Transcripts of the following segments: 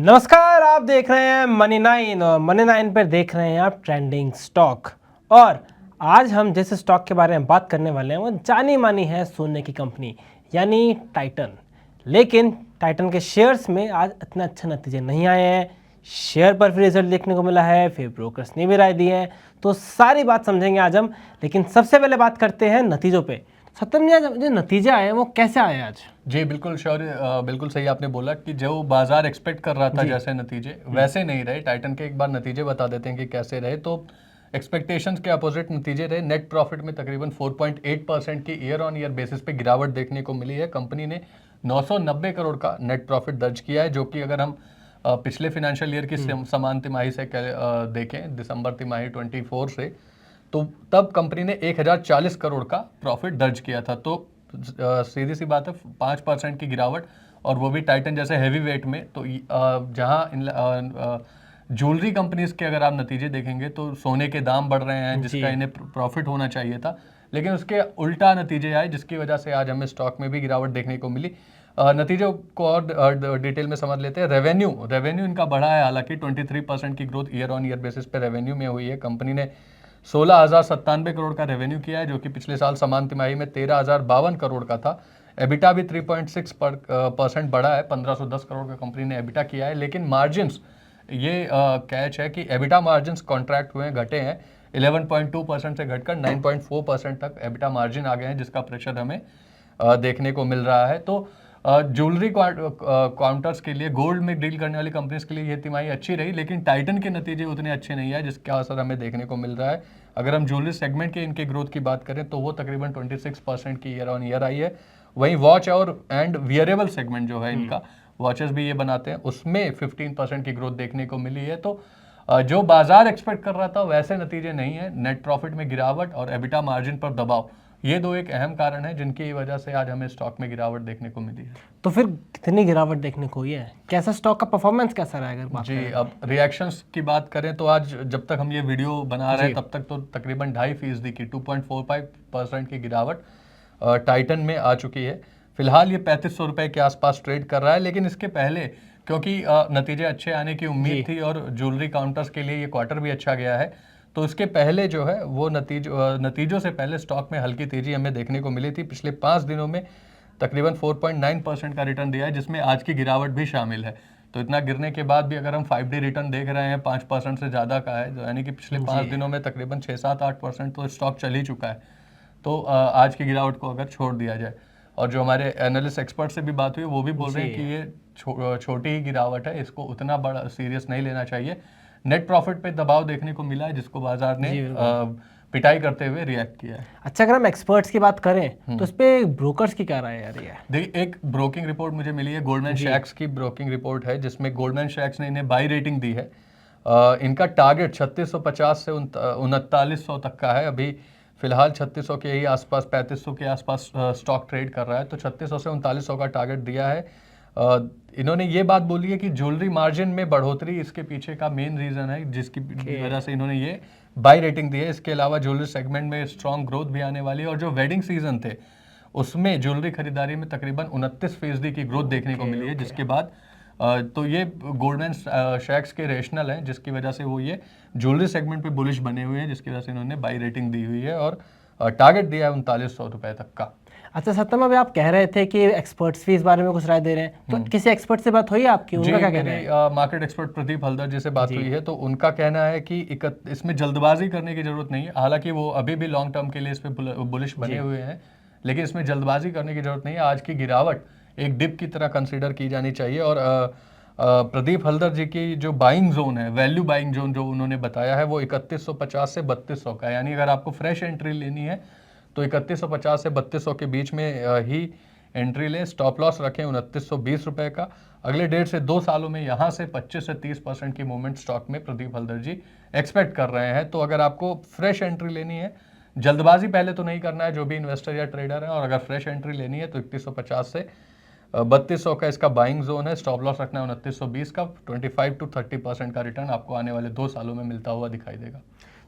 नमस्कार, आप देख रहे हैं मनी नाइन और मनी नाइन पर देख रहे हैं आप ट्रेंडिंग स्टॉक। और आज हम जिस स्टॉक के बारे में बात करने वाले हैं वो जानी मानी है सोने की कंपनी यानी टाइटन। लेकिन टाइटन के शेयर्स में आज इतना अच्छे नतीजे नहीं आए हैं। शेयर पर भी रिजल्ट देखने को मिला है, फिर ब्रोकर्स ने भी राय दी है, तो सारी बात समझेंगे आज हम। लेकिन सबसे पहले बात करते हैं नतीजों पे। सत्यम जी, जो नतीजे आए वो कैसे आए आज? जी बिल्कुल शौर्य, बिल्कुल सही आपने बोला कि जो बाजार एक्सपेक्ट कर रहा था जैसे नतीजे वैसे नहीं रहे। टाइटन के एक बार नतीजे बता देते हैं कि कैसे रहे। तो एक्सपेक्टेशंस के अपोजिट नतीजे रहे। नेट प्रॉफिट में तकरीबन 4.8% की ईयर ऑन ईयर बेसिस पे गिरावट देखने को मिली है। कंपनी ने 990 करोड़ का नेट प्रॉफिट दर्ज किया है, जो कि अगर हम पिछले फाइनेंशियल ईयर की समान तिमाही से देखें, दिसंबर तिमाही 24 से, तो तब कंपनी ने 1040 करोड़ का प्रॉफिट दर्ज किया था। तो सीधी सी बात है, 5% की गिरावट, और वो भी टाइटन जैसे हैवी वेट में। तो जहां ज्वेलरी कंपनीज के अगर आप नतीजे देखेंगे तो सोने के दाम बढ़ रहे हैं, जिसका इन्हें प्रॉफिट होना चाहिए था, लेकिन उसके उल्टा नतीजे आए, जिसकी वजह से आज हमें स्टॉक में भी गिरावट देखने को मिली। नतीजों को और डिटेल में समझ लेते हैं। रेवेन्यू इनका बढ़ा है, हालांकि 23% की growth year on year basis पे रेवेन्यू में हुई है। कंपनी ने 16,097 करोड़ का रेवेन्यू किया है, जो कि पिछले साल समान तिमाही में 13,052 करोड़ का था। एबिटा भी 3.6% बढ़ा है, 1,510 करोड़ का कंपनी ने एबिटा किया है। लेकिन मार्जिन्स, ये कैच है कि एबिटा मार्जिन्स कॉन्ट्रैक्ट हुए हैं, घटे हैं। 11.2% से घटकर 9.4% तक एबिटा मार्जिन आ गए हैं, जिसका प्रेशर हमें देखने को मिल रहा है। तो ज्वेलरी काउंटर्स के लिए, गोल्ड में डील करने वाली कंपनीज के लिए ये तिमाही अच्छी रही, लेकिन टाइटन के नतीजे उतने अच्छे नहीं आए, जिसका असर हमें देखने को मिल रहा है। अगर हम ज्वेलरी सेगमेंट के इनके ग्रोथ की बात करें तो वो तकरीबन 26% की ईयर ऑन ईयर आई है। वहीं वॉच और एंड वियरेबल सेगमेंट जो है इनका, वॉचेस भी ये बनाते हैं, उसमें 15% की ग्रोथ देखने को मिली है। तो जो बाजार एक्सपेक्ट कर रहा था वैसे नतीजे नहीं है। नेट प्रॉफिट में गिरावट और एबिटा मार्जिन पर दबाव, ये दो एक अहम कारण है जिनकी वजह से आज हमें स्टॉक में गिरावट देखने को मिली है। तो फिर कितनी गिरावट देखने को हुई है? कैसा स्टॉक का परफॉर्मेंस कैसा रहा अगर बात जी, अब रिएक्शंस की बात करें तो आज जब तक हम ये वीडियो बना रहे हैं तब तक तो तकरीबन 2.5% की 2.45% की गिरावट टाइटन में आ चुकी है। फिलहाल ये 3500 रुपए के आसपास ट्रेड कर रहा है। लेकिन इसके पहले, क्योंकि नतीजे अच्छे आने की उम्मीद थी और ज्वेलरी काउंटर्स के लिए ये क्वार्टर भी अच्छा गया है, तो इसके पहले जो है वो नतीजों से पहले स्टॉक में हल्की तेजी हमें देखने को मिली थी। पिछले 5 दिनों में तकरीबन 4.9% का रिटर्न दिया है, जिसमें आज की गिरावट भी शामिल है। तो इतना गिरने के बाद भी अगर हम 5D रिटर्न देख रहे हैं 5% से ज़्यादा का है, यानी कि पिछले 5 दिनों में तकरीबन 6-7-8% तो स्टॉक चल ही चुका है। तो आज की गिरावट को अगर छोड़ दिया जाए, और जो हमारे एनालिस्ट एक्सपर्ट से भी बात हुई वो भी बोल रहे हैं कि ये छोटी ही गिरावट है, इसको उतना बड़ा सीरियस नहीं लेना चाहिए। नेट प्रॉफिट पे दबाव देखने को मिला है, जिसको बाजार ने पिटाई करते हुए रिएक्ट किया है। अच्छा, अगर हम एक्सपर्ट्स की बात करें तो इस पे ब्रोकर्स की क्या राय आ रही है? देखिए, एक ब्रोकिंग रिपोर्ट मुझे मिली है, गोल्डमैन सैक्स की ब्रोकिंग रिपोर्ट है, जिसमें गोल्डमैन सैक्स ने इन्हें बाई रेटिंग दी है। इनका टारगेट 3650 से 3900 तक का है। अभी फिलहाल 3600 के ही आसपास, 3500 के आसपास स्टॉक ट्रेड कर रहा है। तो 3600 से 3900 का टारगेट दिया है। इन्होंने ये बात बोली है कि ज्वेलरी मार्जिन में बढ़ोतरी इसके पीछे का मेन रीजन है, जिसकी वजह से इन्होंने ये बाई रेटिंग दी है। इसके अलावा ज्वेलरी सेगमेंट में स्ट्रॉन्ग ग्रोथ भी आने वाली है, और जो वेडिंग सीजन थे उसमें ज्वेलरी खरीदारी में तकरीबन 29% की ग्रोथ देखने को मिली है, जिसके बाद तो ये गोल्डमैन सैक्स के रेशनल हैं, जिसकी वजह से वो ये ज्वेलरी सेगमेंट पे बुलिश बने हुए हैं, जिसकी वजह से इन्होंने बाई रेटिंग दी हुई है और टारगेट दिया है 3900 रुपए तक का। अच्छा सत्यम, अभी आप कह रहे थे कि एक्सपर्ट्स भी इस बारे में कुछ राय दे रहे हैं, तो किसी एक्सपर्ट से बात हुई है आपकी? उनका क्या कहना है? मार्केट एक्सपर्ट प्रदीप हल्दर जी से बात हुई है, तो उनका कहना है कि इसमें जल्दबाजी करने की जरूरत नहीं है। हालांकि वो अभी भी लॉन्ग टर्म के लिए इस पे बुलिश बने हुए हैं, लेकिन इसमें जल्दबाजी करने की जरूरत नहीं है। आज की गिरावट एक डिप की तरह कंसीडर की जानी चाहिए। और प्रदीप हल्दर जी की जो बाइंग जोन है, वैल्यू बाइंग जोन जो उन्होंने बताया है, वो 3150 से 3200 का है। यानी अगर आपको फ्रेश एंट्री लेनी है तो 3150 से 3200 के बीच में ही एंट्री लें। स्टॉप लॉस रखें 2920 रुपए का। अगले 1.5 से 2 सालों में यहाँ से 25 से 30% की मूवमेंट स्टॉक में प्रदीप हल्दर जी एक्सपेक्ट कर रहे हैं। तो अगर आपको फ्रेश एंट्री लेनी है, जल्दबाजी पहले तो नहीं करना है जो भी इन्वेस्टर या ट्रेडर है, और अगर फ्रेश एंट्री लेनी है तो 3150 से 3200 का इसका बाइंग जोन है। स्टॉप लॉस रखना है 2920 का। 25 to 30% का रिटर्न आपको आने वाले 2 सालों में मिलता हुआ दिखाई देगा।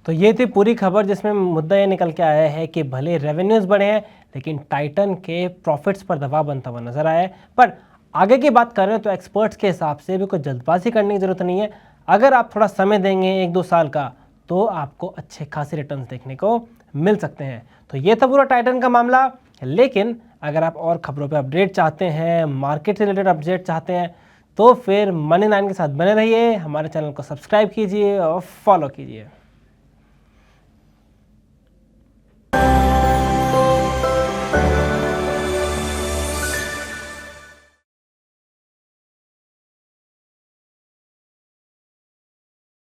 तो ये थी पूरी खबर, जिसमें मुद्दा ये निकल के आया है कि भले रेवेन्यूज बढ़े हैं लेकिन टाइटन के प्रॉफिट्स पर दबाव बनता हुआ नजर आया है। पर आगे की बात करें तो एक्सपर्ट्स के हिसाब से भी कोई जल्दबाजी करने की ज़रूरत नहीं है। अगर आप थोड़ा समय देंगे 1-2 साल का, तो आपको अच्छे खासे रिटर्न्स देखने को मिल सकते हैं। तो ये था पूरा टाइटन का मामला। लेकिन अगर आप और खबरों पे अपडेट चाहते हैं, मार्केट से रिलेटेड अपडेट चाहते हैं, तो फिर मनी 9 के साथ बने रहिए, हमारे चैनल को सब्सक्राइब कीजिए और फॉलो कीजिए।